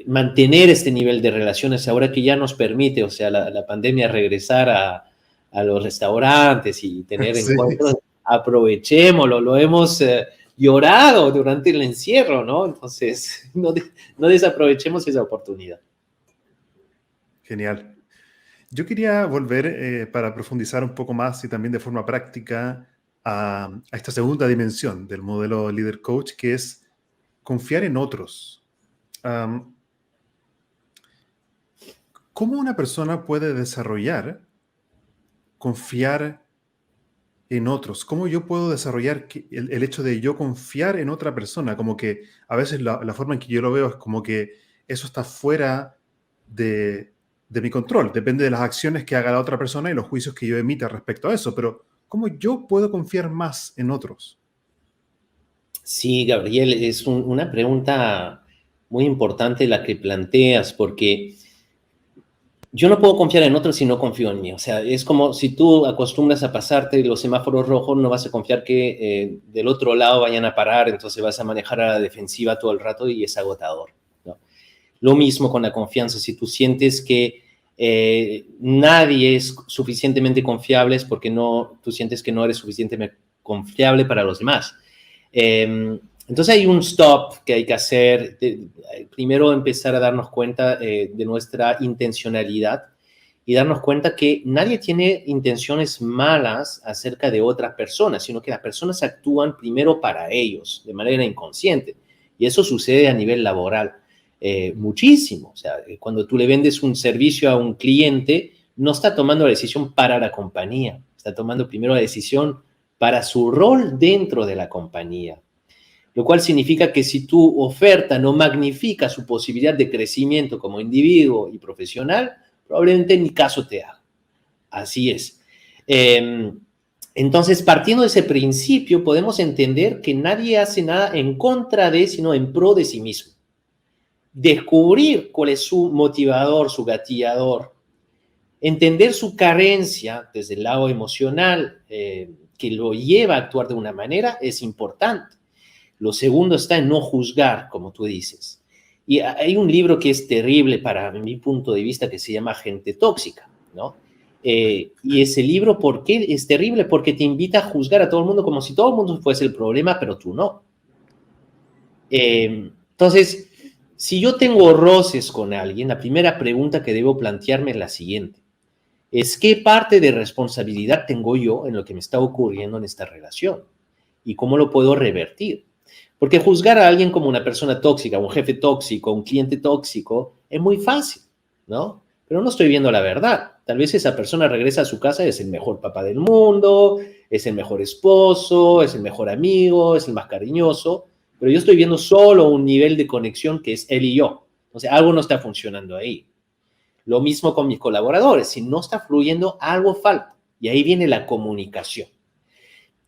Mantener este nivel de relaciones ahora que ya nos permite, o sea, la pandemia regresar a los restaurantes y tener Sí. encuentros, aprovechémoslo, lo hemos llorado durante el encierro, ¿no? Entonces, no desaprovechemos esa oportunidad. Genial. Yo quería volver para profundizar un poco más y también de forma práctica a esta segunda dimensión del modelo Leader Coach, que es confiar en otros. ¿Cómo una persona puede desarrollar confiar en otros? ¿Cómo yo puedo desarrollar el hecho de yo confiar en otra persona? Como que a veces la forma en que yo lo veo es como que eso está fuera de mi control. Depende de las acciones que haga la otra persona y los juicios que yo emita respecto a eso. Pero ¿cómo yo puedo confiar más en otros? Sí, Gabriel, es una pregunta muy importante la que planteas, porque yo no puedo confiar en otros si no confío en mí. O sea, es como si tú acostumbras a pasarte los semáforos rojos, no vas a confiar que del otro lado vayan a parar, entonces vas a manejar a la defensiva todo el rato y es agotador, ¿no? Lo mismo con la confianza. Si tú sientes que nadie es suficientemente confiable, es porque tú sientes que no eres suficientemente confiable para los demás. Entonces hay un stop que hay que hacer. Primero empezar a darnos cuenta de nuestra intencionalidad y darnos cuenta que nadie tiene intenciones malas acerca de otras personas, sino que las personas actúan primero para ellos, de manera inconsciente. Y eso sucede a nivel laboral muchísimo. O sea, cuando tú le vendes un servicio a un cliente, no está tomando la decisión para la compañía, está tomando primero la decisión para su rol dentro de la compañía. Lo cual significa que si tu oferta no magnifica su posibilidad de crecimiento como individuo y profesional, probablemente ni caso te haga. Así es. Entonces, partiendo de ese principio, podemos entender que nadie hace nada en contra de, sino en pro de sí mismo. Descubrir cuál es su motivador, su gatillador, Entender su carencia desde el lado emocional que lo lleva a actuar de una manera es importante. Lo segundo está en no juzgar, como tú dices. Y hay un libro que es terrible para mi punto de vista que se llama Gente Tóxica, ¿no? Y ese libro, ¿por qué es terrible? Porque te invita a juzgar a todo el mundo como si todo el mundo fuese el problema, pero tú no. Entonces, si yo tengo roces con alguien, la primera pregunta que debo plantearme es la siguiente. Es qué parte de responsabilidad tengo yo en lo que me está ocurriendo en esta relación y cómo lo puedo revertir. Porque juzgar a alguien como una persona tóxica, un jefe tóxico, un cliente tóxico, es muy fácil, ¿no? Pero no estoy viendo la verdad. Tal vez esa persona regresa a su casa, es el mejor papá del mundo, es el mejor esposo, es el mejor amigo, es el más cariñoso, pero yo estoy viendo solo un nivel de conexión que es él y yo. O sea, algo no está funcionando ahí. Lo mismo con mis colaboradores. Si no está fluyendo, algo falta. Y ahí viene la comunicación.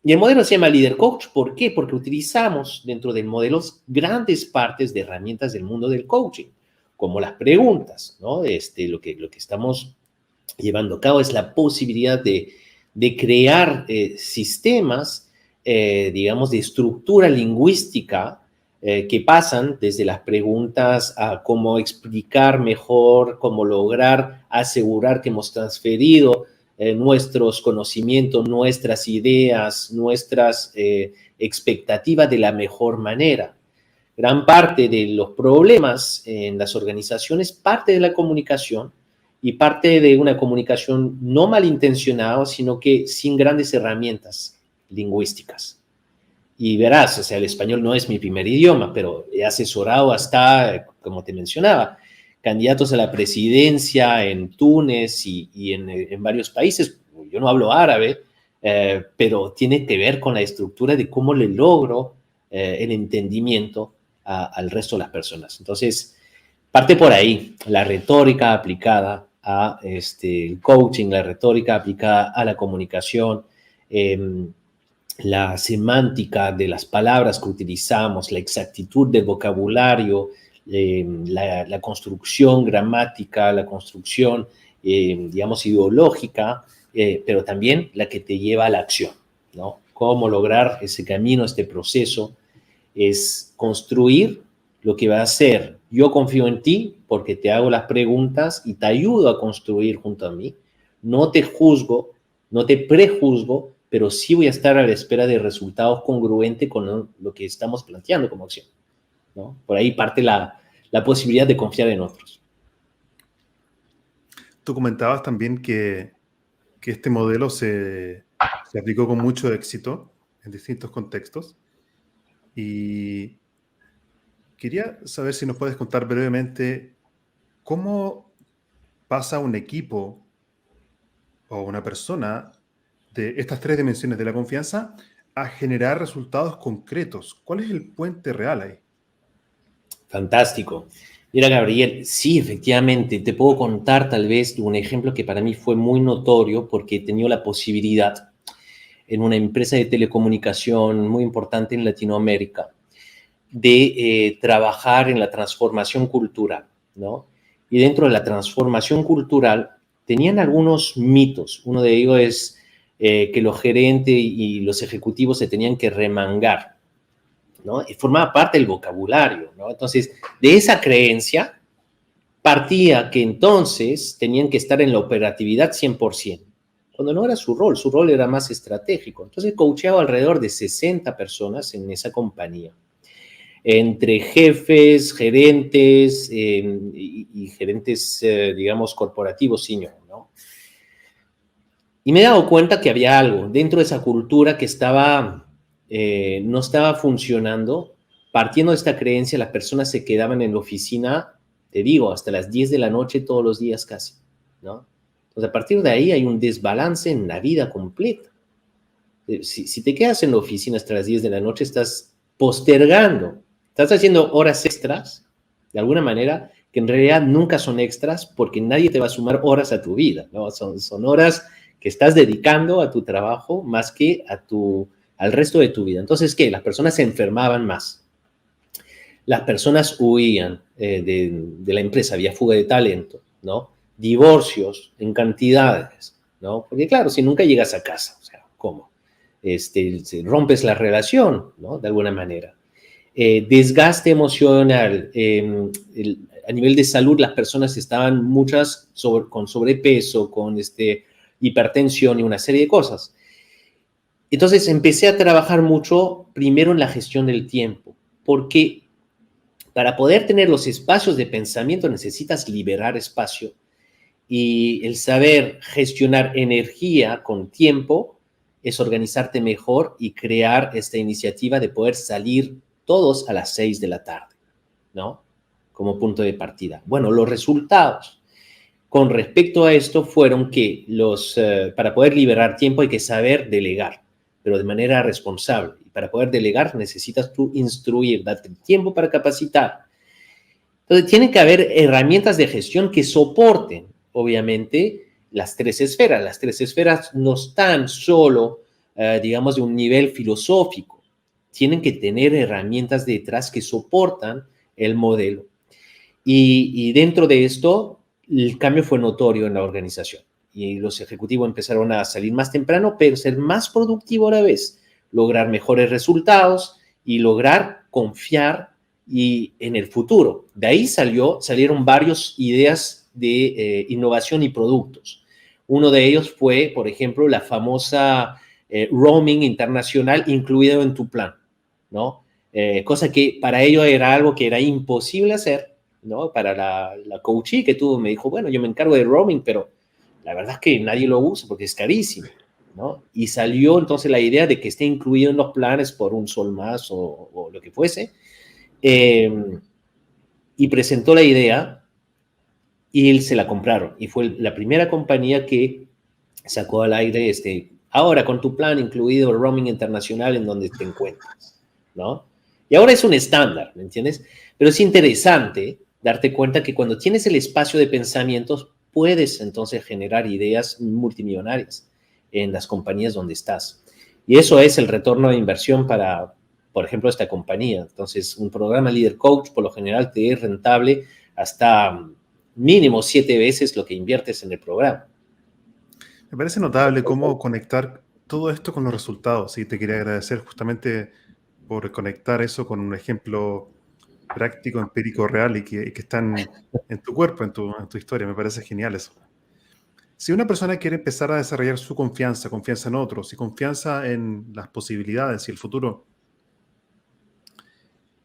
Y el modelo se llama Líder Coach. ¿Por qué? Porque utilizamos dentro del modelo grandes partes de herramientas del mundo del coaching, como las preguntas, ¿no? Lo que estamos llevando a cabo es la posibilidad de crear sistemas, digamos, de estructura lingüística que pasan desde las preguntas a cómo explicar mejor, cómo lograr asegurar que hemos transferido nuestros conocimientos, nuestras ideas, nuestras expectativas de la mejor manera. Gran parte de los problemas en las organizaciones parte de la comunicación y parte de una comunicación no malintencionada, sino que sin grandes herramientas lingüísticas. Y verás, o sea, el español no es mi primer idioma, pero he asesorado hasta, como te mencionaba, candidatos a la presidencia en Túnez y en varios países. Yo no hablo árabe, pero tiene que ver con la estructura de cómo le logro el entendimiento al resto de las personas. Entonces, parte por ahí, la retórica aplicada a el coaching, la retórica aplicada a la comunicación, la semántica de las palabras que utilizamos, la exactitud del vocabulario, la construcción gramática, la construcción, digamos, ideológica, pero también la que te lleva a la acción, ¿no? Cómo lograr ese camino, este proceso, es construir lo que va a ser. Yo confío en ti porque te hago las preguntas y te ayudo a construir junto a mí. No te juzgo, no te prejuzgo, pero sí voy a estar a la espera de resultados congruentes con lo que estamos planteando como acción, ¿no? Por ahí parte la posibilidad de confiar en otros. Tú comentabas también que este modelo se aplicó con mucho éxito en distintos contextos. Y quería saber si nos puedes contar brevemente cómo pasa un equipo o una persona de estas tres dimensiones de la confianza a generar resultados concretos. ¿Cuál es el puente real ahí? Fantástico. Mira, Gabriel, sí, efectivamente, te puedo contar tal vez un ejemplo que para mí fue muy notorio porque he tenido la posibilidad en una empresa de telecomunicación muy importante en Latinoamérica de trabajar en la transformación cultural, ¿no? Y dentro de la transformación cultural tenían algunos mitos. Uno de ellos es que los gerentes y los ejecutivos se tenían que remangar, ¿no? Y formaba parte del vocabulario, ¿no? Entonces, de esa creencia partía que entonces tenían que estar en la operatividad 100%, cuando no era su rol era más estratégico. Entonces, coacheaba alrededor de 60 personas en esa compañía, entre jefes, gerentes y gerentes, digamos, corporativos senior, ¿no? Y me he dado cuenta que había algo dentro de esa cultura que no estaba funcionando. Partiendo de esta creencia, las personas se quedaban en la oficina, te digo, hasta las 10 de la noche todos los días casi, ¿no? Entonces, a partir de ahí hay un desbalance en la vida completa. Si te quedas en la oficina hasta las 10 de la noche, estás postergando, estás haciendo horas extras, de alguna manera, que en realidad nunca son extras porque nadie te va a sumar horas a tu vida, ¿no? Son horas que estás dedicando a tu trabajo más que al resto de tu vida. Entonces, ¿qué? Las personas se enfermaban más. Las personas huían de la empresa, había fuga de talento, ¿no? divorcios en cantidades, ¿no? Porque claro, si nunca llegas a casa, o sea, ¿cómo? Rompes la relación, ¿no? De alguna manera. Desgaste emocional, a nivel de salud las personas estaban muchas con sobrepeso, con hipertensión y una serie de cosas. Entonces empecé a trabajar mucho primero en la gestión del tiempo, porque para poder tener los espacios de pensamiento necesitas liberar espacio y el saber gestionar energía con tiempo es organizarte mejor y crear esta iniciativa de poder salir todos a las 6 de la tarde, ¿no? Como punto de partida. Bueno, los resultados con respecto a esto fueron que para poder liberar tiempo hay que saber delegar, pero de manera responsable. Y para poder delegar necesitas tú instruir, darte tiempo para capacitar. Entonces, tienen que haber herramientas de gestión que soporten, obviamente, las tres esferas. Las tres esferas no están solo, digamos, de un nivel filosófico. Tienen que tener herramientas detrás que soportan el modelo. Y dentro de esto, el cambio fue notorio en la organización. Y los ejecutivos empezaron a salir más temprano, pero ser más productivos a la vez, lograr mejores resultados y lograr confiar en el futuro. De ahí salieron varias ideas de innovación y productos. Uno de ellos fue, por ejemplo, la famosa roaming internacional incluido en tu plan, ¿no? Cosa que para ellos era algo que era imposible hacer, ¿no? Para la coachee que tuvo me dijo, bueno, yo me encargo de roaming, pero la verdad es que nadie lo usa porque es carísimo, ¿no? Y salió entonces la idea de que esté incluido en los planes por un sol más o lo que fuese. Y presentó la idea y él se la compraron. Y fue la primera compañía que sacó al aire ahora con tu plan incluido el roaming internacional en donde te encuentras, ¿no? Y ahora es un estándar, ¿me entiendes? Pero es interesante darte cuenta que cuando tienes el espacio de pensamientos, puedes entonces generar ideas multimillonarias en las compañías donde estás. Y eso es el retorno de inversión para, por ejemplo, esta compañía. Entonces, un programa Líder Coach, por lo general, te es rentable hasta mínimo 7 veces lo que inviertes en el programa. Me parece notable cómo conectar todo esto con los resultados. Y te quería agradecer justamente por conectar eso con un ejemplo práctico, empírico, real y que está en tu cuerpo, en tu historia. Me parece genial eso. Si una persona quiere empezar a desarrollar su confianza en otros y confianza en las posibilidades y el futuro,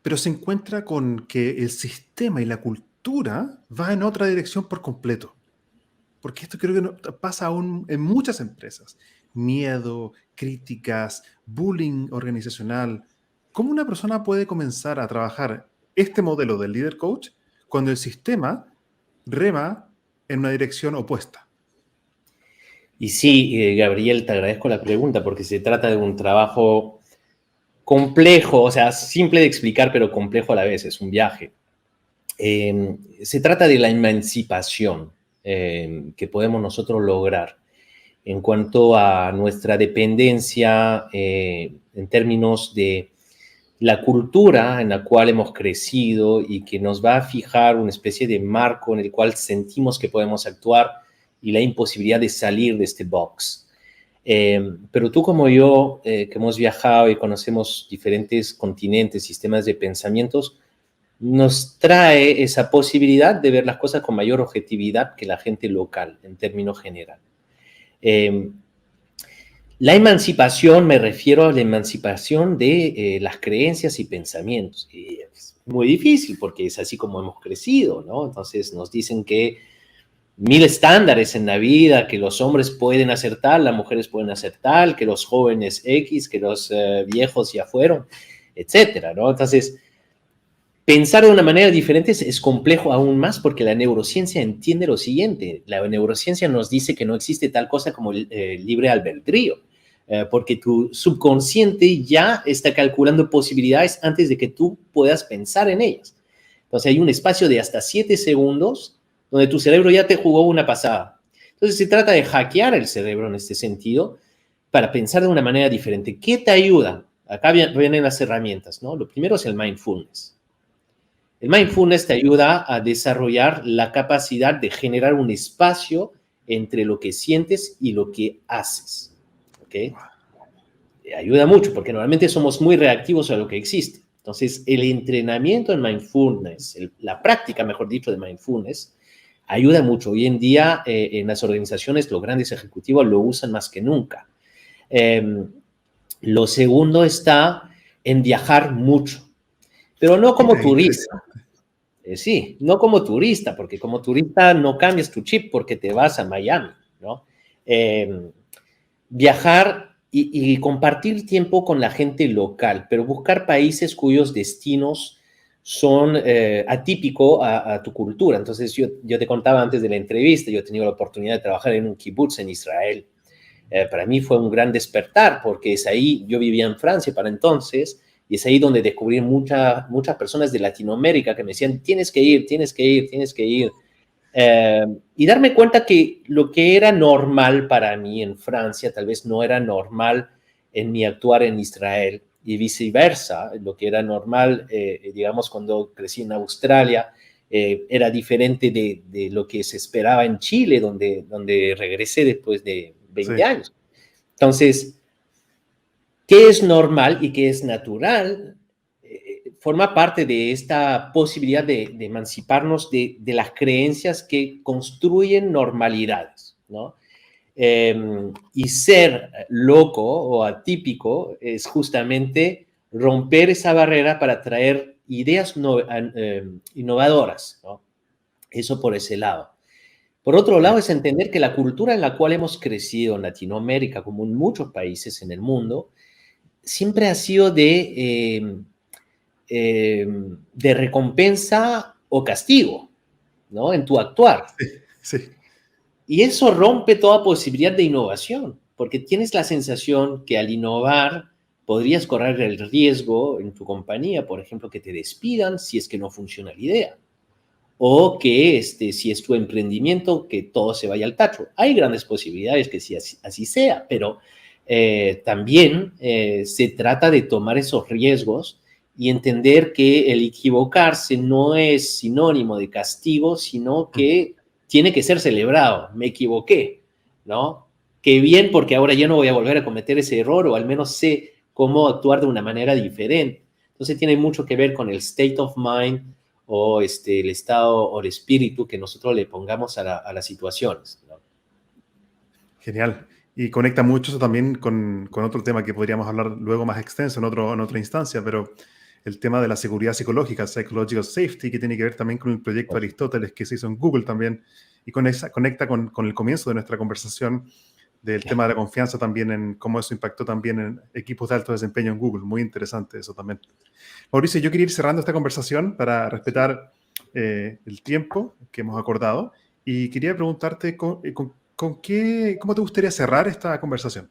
pero se encuentra con que el sistema y la cultura va en otra dirección por completo. Porque esto creo que pasa aún en muchas empresas. Miedo, críticas, bullying organizacional. ¿Cómo una persona puede comenzar a trabajar este modelo del líder coach cuando el sistema rema en una dirección opuesta? Y sí, Gabriel, te agradezco la pregunta porque se trata de un trabajo complejo, o sea, simple de explicar, pero complejo a la vez, es un viaje. Se trata de la emancipación que podemos nosotros lograr en cuanto a nuestra dependencia en términos de la cultura en la cual hemos crecido y que nos va a fijar una especie de marco en el cual sentimos que podemos actuar y la imposibilidad de salir de este box. Pero tú como yo, que hemos viajado y conocemos diferentes continentes, sistemas de pensamientos, nos trae esa posibilidad de ver las cosas con mayor objetividad que la gente local, en términos general. La emancipación, me refiero a la emancipación de las creencias y pensamientos. Y es muy difícil porque es así como hemos crecido, ¿no? Entonces nos dicen que 1000 estándares en la vida, que los hombres pueden hacer tal, las mujeres pueden hacer tal, que los jóvenes X, que los viejos ya fueron, etcétera, ¿no? Entonces, pensar de una manera diferente es complejo aún más porque la neurociencia entiende lo siguiente. La neurociencia nos dice que no existe tal cosa como el libre albedrío, porque tu subconsciente ya está calculando posibilidades antes de que tú puedas pensar en ellas. Entonces hay un espacio de hasta 7 segundos donde tu cerebro ya te jugó una pasada. Entonces se trata de hackear el cerebro en este sentido para pensar de una manera diferente. ¿Qué te ayuda? Acá vienen las herramientas, ¿no? Lo primero es el mindfulness. El mindfulness te ayuda a desarrollar la capacidad de generar un espacio entre lo que sientes y lo que haces. ¿Ok? Ayuda mucho porque normalmente somos muy reactivos a lo que existe. Entonces, el entrenamiento en mindfulness, la práctica, mejor dicho, de mindfulness, ayuda mucho. Hoy en día, en las organizaciones, los grandes ejecutivos lo usan más que nunca. Lo segundo está en viajar mucho, pero no como turista. Sí, no como turista, porque como turista no cambias tu chip porque te vas a Miami, ¿no? Viajar y compartir tiempo con la gente local, pero buscar países cuyos destinos son atípicos a tu cultura. Entonces, yo te contaba antes de la entrevista, yo he tenido la oportunidad de trabajar en un kibutz en Israel. Para mí fue un gran despertar, porque es ahí, yo vivía en Francia para entonces, y es ahí donde descubrí muchas personas de Latinoamérica que me decían, tienes que ir, tienes que ir, tienes que ir. Y darme cuenta que lo que era normal para mí en Francia tal vez no era normal en mi actuar en Israel y viceversa. Lo que era normal, digamos, cuando crecí en Australia, era diferente de lo que se esperaba en Chile, donde regresé después de 20 años. Entonces, ¿qué es normal y qué es natural? Forma parte de esta posibilidad de emanciparnos de las creencias que construyen normalidades, ¿no? Y ser loco o atípico es justamente romper esa barrera para traer ideas innovadoras, ¿no? Eso por ese lado. Por otro lado, es entender que la cultura en la cual hemos crecido en Latinoamérica, como en muchos países en el mundo, siempre ha sido de recompensa o castigo, ¿no? En tu actuar. Sí, sí. Y eso rompe toda posibilidad de innovación, porque tienes la sensación que al innovar podrías correr el riesgo en tu compañía, por ejemplo, que te despidan si es que no funciona la idea, o que si es tu emprendimiento, que todo se vaya al tacho. Hay grandes posibilidades que sí, así sea, pero también se trata de tomar esos riesgos y entender que el equivocarse no es sinónimo de castigo, sino que tiene que ser celebrado. Me equivoqué, ¿no? Qué bien, porque ahora ya no voy a volver a cometer ese error, o al menos sé cómo actuar de una manera diferente. Entonces tiene mucho que ver con el state of mind o el estado o el espíritu que nosotros le pongamos a las situaciones, ¿no? Genial. Y conecta mucho eso también con otro tema que podríamos hablar luego más extenso en otra instancia, pero el tema de la seguridad psicológica, psychological safety, que tiene que ver también con el proyecto Aristóteles que se hizo en Google también, y conecta con el comienzo de nuestra conversación del tema de la confianza también, en cómo eso impactó también en equipos de alto desempeño en Google. Muy interesante eso también. Mauricio, yo quería ir cerrando esta conversación para respetar el tiempo que hemos acordado, y quería preguntarte ¿cómo te gustaría cerrar esta conversación?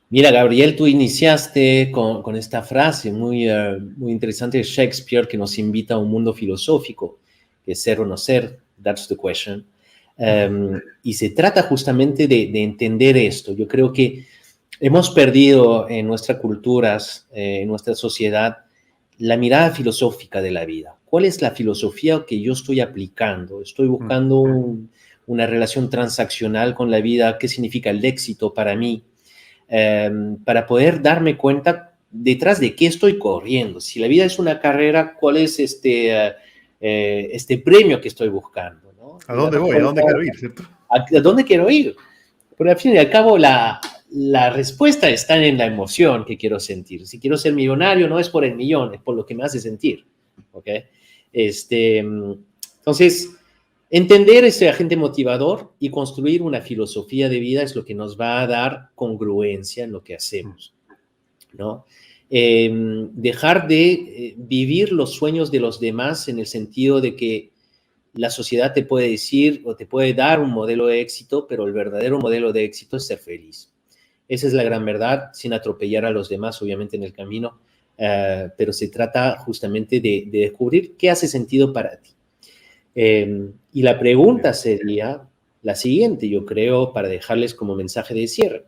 Mira, Gabriel, tú iniciaste con esta frase muy interesante de Shakespeare que nos invita a un mundo filosófico, que es ser o no ser, that's the question. Y se trata justamente de entender esto. Yo creo que hemos perdido en nuestras culturas, en nuestra sociedad, la mirada filosófica de la vida. ¿Cuál es la filosofía que yo estoy aplicando? Estoy buscando una relación transaccional con la vida. ¿Qué significa el éxito para mí? Para poder darme cuenta detrás de qué estoy corriendo. Si la vida es una carrera, ¿cuál es este premio que estoy buscando, ¿no? ¿A dónde voy? ¿A dónde quiero ir? ¿Cierto? ¿A dónde quiero ir? Pero al fin y al cabo, la respuesta está en la emoción que quiero sentir. Si quiero ser millonario, no es por el millón, es por lo que me hace sentir. ¿Ok? Entonces, entender ese agente motivador y construir una filosofía de vida es lo que nos va a dar congruencia en lo que hacemos, ¿no? Dejar de vivir los sueños de los demás en el sentido de que la sociedad te puede decir o te puede dar un modelo de éxito, pero el verdadero modelo de éxito es ser feliz. Esa es la gran verdad, sin atropellar a los demás, obviamente, en el camino, pero se trata justamente de descubrir qué hace sentido para ti. Y la pregunta sería la siguiente, yo creo, para dejarles como mensaje de cierre.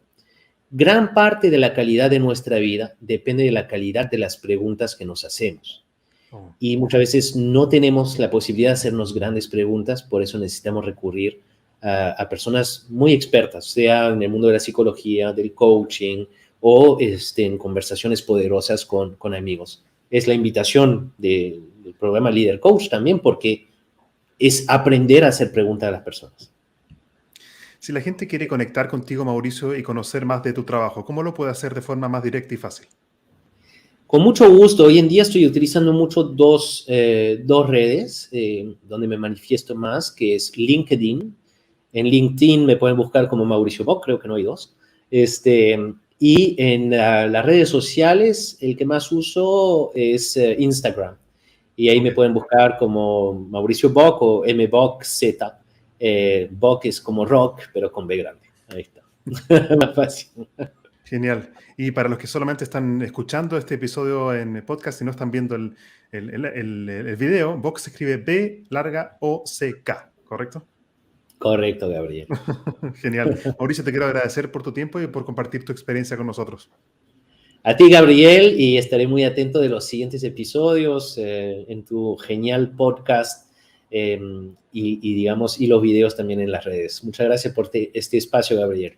Gran parte de la calidad de nuestra vida depende de la calidad de las preguntas que nos hacemos. Oh, Y muchas veces no tenemos la posibilidad de hacernos grandes preguntas, por eso necesitamos recurrir a personas muy expertas, sea en el mundo de la psicología, del coaching o en conversaciones poderosas con amigos. Es la invitación del programa Líder Coach también, porque es aprender a hacer preguntas a las personas. si la gente quiere conectar contigo, Mauricio, y conocer más de tu trabajo, ¿cómo lo puede hacer de forma más directa y fácil? Con mucho gusto. Hoy en día estoy utilizando mucho dos redes donde me manifiesto más, que es LinkedIn. En LinkedIn me pueden buscar como Mauricio Bock, creo que no hay dos. Y en las redes sociales, el que más uso es Instagram. Y ahí me Ok, pueden buscar como Mauricio Bock o MBockZ. Bock es como rock, pero con B grande. Ahí está. Más fácil. genial. Y para los que solamente están escuchando este episodio en podcast y no están viendo el video, Vox se escribe B larga O C K, ¿correcto? Correcto, Gabriel. Genial. Mauricio, te quiero agradecer por tu tiempo y por compartir tu experiencia con nosotros. A ti, Gabriel, y estaré muy atento de los siguientes episodios en tu genial podcast digamos, y los videos también en las redes. Muchas gracias por este espacio, Gabriel.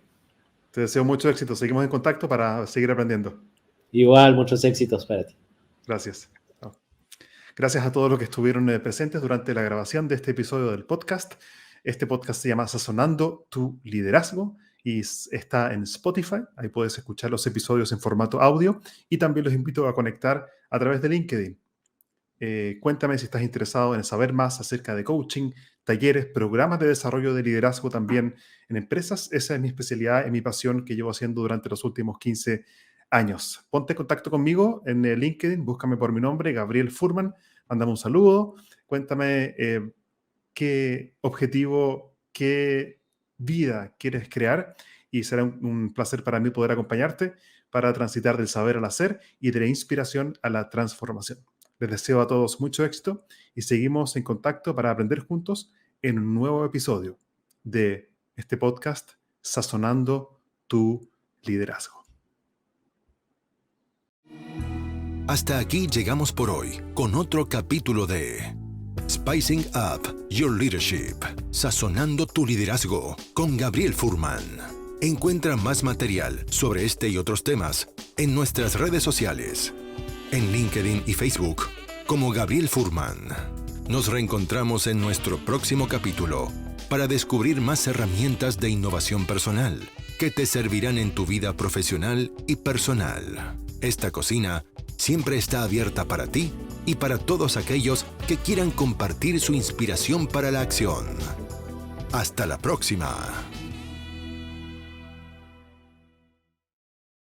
Te deseo mucho éxito. Seguimos en contacto para seguir aprendiendo. Igual, muchos éxitos para ti. Gracias. Chao. Gracias a todos los que estuvieron presentes durante la grabación de este episodio del podcast. Este podcast se llama Sazonando tu liderazgo y está en Spotify. Ahí puedes escuchar los episodios en formato audio y también los invito a conectar a través de LinkedIn. Cuéntame si estás interesado en saber más acerca de coaching, talleres, programas de desarrollo de liderazgo también en empresas. Esa es mi especialidad y mi pasión que llevo haciendo durante los últimos 15 años. Ponte en contacto conmigo en LinkedIn, búscame por mi nombre, Gabriel Furman, mándame un saludo, cuéntame qué objetivo, qué vida quieres crear y será un placer para mí poder acompañarte para transitar del saber al hacer y de la inspiración a la transformación. Les deseo a todos mucho éxito y seguimos en contacto para aprender juntos en un nuevo episodio de este podcast Sazonando tu liderazgo. Hasta aquí llegamos por hoy con otro capítulo de Spicing Up Your Leadership, Sazonando tu liderazgo con Gabriel Furman. Encuentra más material sobre este y otros temas en nuestras redes sociales, en LinkedIn y Facebook como Gabriel Furman. Nos reencontramos en nuestro próximo capítulo para descubrir más herramientas de innovación personal que te servirán en tu vida profesional y personal. Esta cocina siempre está abierta para ti y para todos aquellos que quieran compartir su inspiración para la acción. Hasta la próxima.